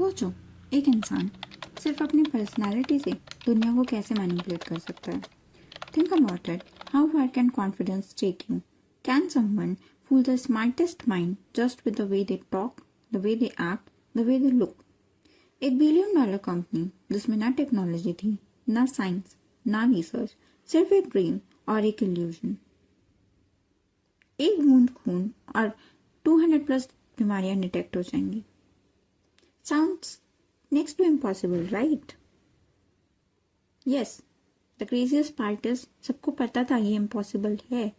सोचो, एक इंसान सिर्फ अपनी पर्सनालिटी से दुनिया को कैसे मैनिपुलेट कर सकता है। Think about it, how far can confidence take you? Can someone fool the smartest mind just with the way they talk, the way they act, the way they look? एक $1 billion company जिसमें ना technology थी, ना science, ना research, सिर्फ एक dream और एक इल्यूजन। एक बूंद खून और 200 प्लस बीमारियां डिटेक्ट हो जाएंगी। Sounds next to impossible, right? Yes, the craziest part is सबको पता था ये impossible है,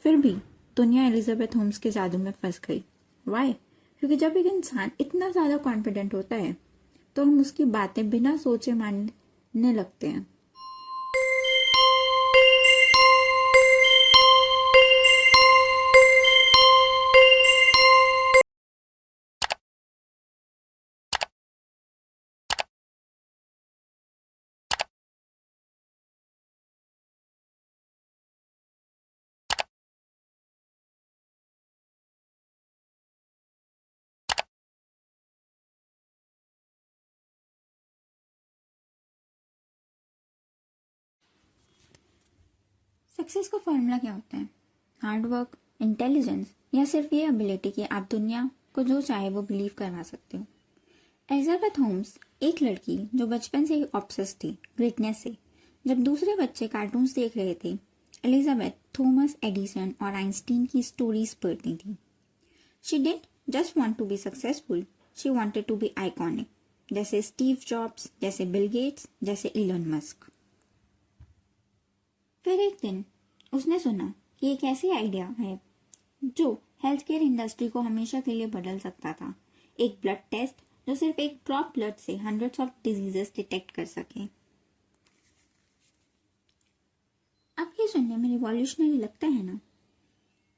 फिर भी दुनिया एलिजाबेथ होम्स के जादू में फंस गई। Why? क्योंकि जब एक इंसान इतना ज़्यादा कॉन्फिडेंट होता है तो हम उसकी बातें बिना सोचे मानने लगते हैं। सक्सेस का फॉर्मूला क्या होता है? हार्ड वर्क, इंटेलिजेंस या सिर्फ ये एबिलिटी कि आप दुनिया को जो चाहे वो बिलीव करवा सकते हो? एलिजाबेथ होम्स एक लड़की जो बचपन से ही ऑब्सेस्ड थी ग्रेटनेस से। जब दूसरे बच्चे कार्टून्स देख रहे थे, एलिजाबेथ थॉमस एडिसन और आइंस्टीन की स्टोरीज पढ़ती थी। She didn't just want to be successful, she wanted to be iconic, जैसे स्टीव जॉब्स, जैसे बिल गेट्स, जैसे इलन मस्क। फिर एक दिन उसने सुना कि एक ऐसी आइडिया है जो हेल्थ केयर इंडस्ट्री को हमेशा के लिए बदल सकता था। एक ब्लड टेस्ट जो सिर्फ एक ड्रॉप ब्लड से हंड्रेड्स ऑफ डिजीजेस डिटेक्ट कर सके। अब ये सुनने में रिवॉल्यूशनरी लगता है ना?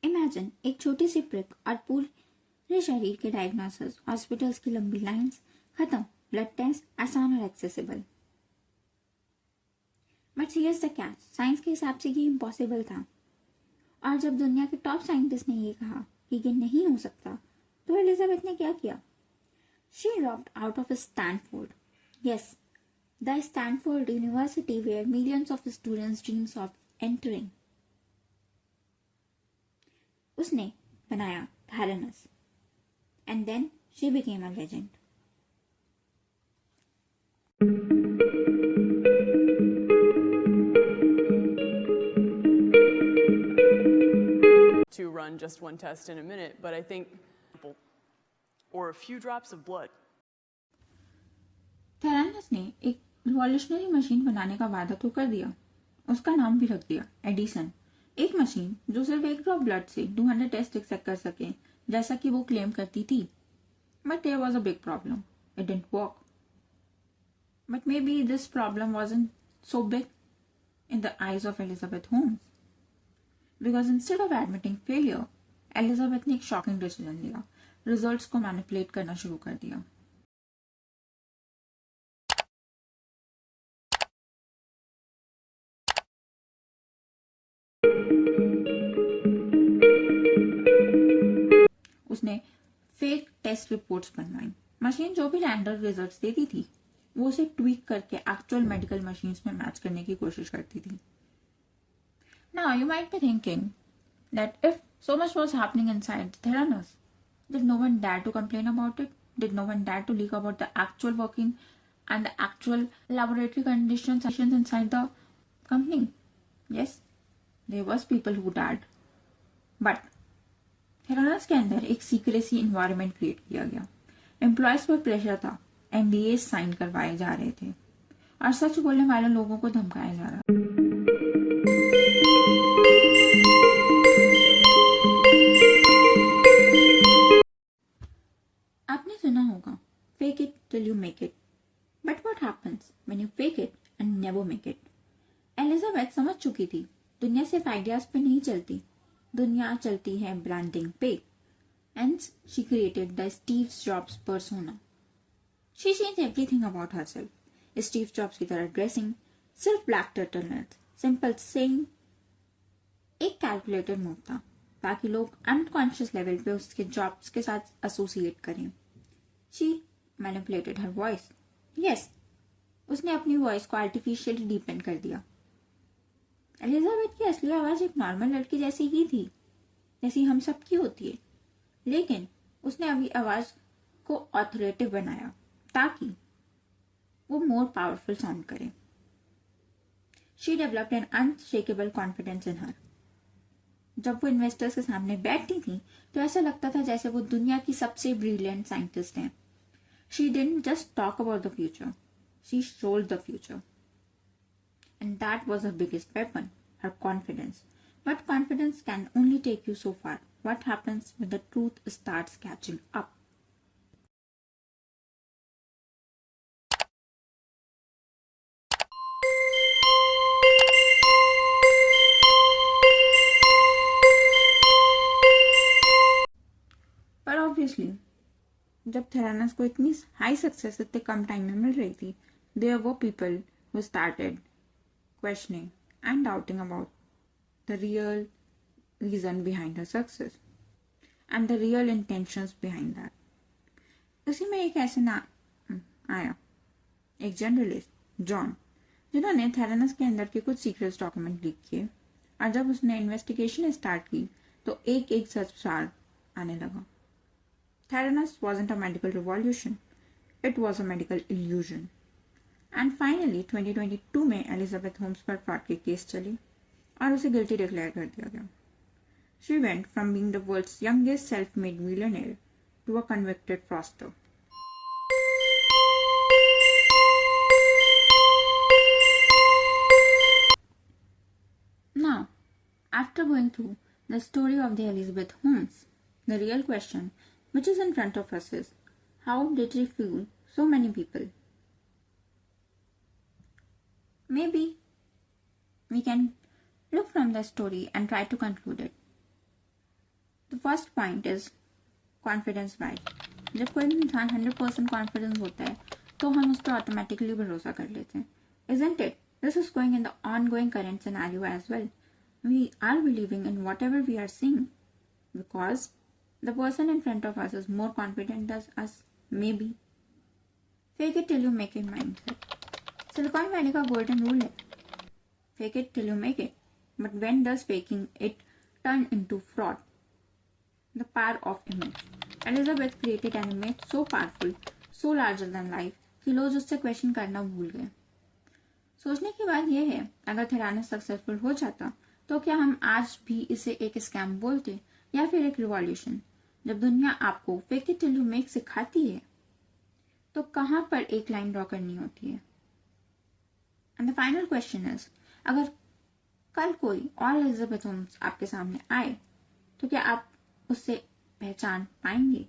इमेजिन एक छोटी सी प्रिक और पूरे शरीर के डायग्नोसिस, हॉस्पिटल्स की लंबी लाइंस, खत्म, ब्लड टेस्ट आसान और accessible. But here's the catch, science के हिसाब से ये इम्पॉसिबल था। और जब दुनिया के टॉप साइंटिस्ट ने ये कहा कि ये नहीं हो सकता, तो एलिजाबेथ ने क्या किया? She dropped out of Stanford, yes, the Stanford university where millions of students dreams of entering. उसने बनाया Theranos, and then she became a legend. To run just one test in a minute, but I think, or a few drops of blood. Thalamus ने एक revolutionary machine बनाने का वादा तो कर दिया, उसका नाम भी रख दिया एडिसन। एक मशीन जो सिर्फ एक ड्रॉप ब्लड से 200 टेस्ट एक्सेप्ट कर सके, जैसा कि वो क्लेम करती थी। But there was a big problem, it didn't work. But maybe this problem wasn't so big in the eyes of Elizabeth Holmes. Because instead of admitting failure, Elizabeth ने एक shocking decision लिया, results को manipulate करना शुरू कर दिया। उसने fake test reports बनवाई। मशीन जो भी रैंडम रिजल्ट्स देती थी, वो उसे ट्वीक करके एक्चुअल मेडिकल मशीन्स में मैच करने की कोशिश करती थी। Now you might be thinking that if so much was happening inside Theranos, did no one dare to complain about it? Did no one dare to leak about the actual working and the actual laboratory conditions inside the company? Yes, there was people who dared. But Theranos के अंदर एक secrecy environment create किया गया। Employees पर pressure था, NDAs sign करवाए जा रहे थे और सच बोलने वाले लोगों को धमकाया जा रहा था। आपने सुना होगा, fake it till you make it. But what happens when you fake it and never make it? Elizabeth समझ चुकी थी, दुनिया सिर्फ आइडियाज पे नहीं चलती, दुनिया चलती है ब्रांडिंग पे। Hence, she created the Steve Jobs persona. She changed everything about herself. Steve Jobs की तरह ड्रेसिंग, सिर्फ ब्लैक टर्टलनेक, सिंपल सेइंग, एक कैलकुलेटेड मूव था ताकि लोग अनकॉन्शियस लेवल पे उसके जॉब्स के साथ एसोसिएट करें। She manipulated her voice. Yes, उसने अपनी वॉइस को आर्टिफिशियली डीपन कर दिया। एलिजाबेथ की असली आवाज एक नॉर्मल लड़की जैसी ही थी, जैसी हम सबकी होती है, लेकिन उसने अपनी आवाज को ऑथोरेटिव बनाया ताकि वो मोर पावरफुल साउंड करे। She developed an unshakeable confidence in her. जब वो इन्वेस्टर्स के सामने बैठती थी तो ऐसा लगता था जैसे वो दुनिया की सबसे ब्रिलियंट साइंटिस्ट हैं। She didn't just talk about the future, she sold the future. And that was her biggest weapon, her confidence. But confidence can only take you so far. What happens when the truth starts catching up? पर obviously जब Theranos को इतनी high success इतने कम time में मिल रही थी, there were people who started questioning and doubting about the real reason behind her success and the real intentions behind that. उसी में एक ऐसे आया, एक जर्नलिस्ट जॉन, जिन्होंने थेरानस के अंदर के कुछ सीक्रेट्स डॉक्यूमेंट लीक किए, और जब उसने इन्वेस्टिगेशन स्टार्ट की तो एक एक सच सार आने लगा। Theranos wasn't a medical revolution, it was a medical illusion. And finally 2022 में एलिजाबेथ होम्स पर फ्रॉड के केस चले और उसे गिल्टी डिक्लेयर कर दिया गया। She went from being the world's youngest self made millionaire to a convicted fraudster. Now, after going through the story of the Elizabeth Holmes, the real question which is in front of us is, how did she fool so many people? Maybe we can look from the story and try to conclude it. The first point is confidence right. जब कोई इंसान 100% confidence होता है तो हम उस पर automatically भरोसा कर लेते हैं, isn't it? This is going in the ongoing current scenario as well. We are believing in whatever we are seeing because the person in front of us is more confident than us. Maybe. Fake it till you make it mindset. Silicon valley का golden rule है, fake it till you make it, but when does faking it turn into fraud? The power of image. Elizabeth created an image so powerful, so larger than life कि लोग उससे question करना भूल गए। सोचने की बात यह है, अगर थेरानस सक्सेसफुल हो जाता तो क्या हम आज भी इसे एक स्कैम बोलते या फिर एक रिवॉल्यूशन? जब दुनिया आपको fake it till you make सिखाती है तो कहां पर एक लाइन ड्रॉ करनी होती है? And the final question is, अगर कल कोई और एलिजाबेथ होम्स आपके सामने आए तो क्या आप उससे पहचान पाएंगे?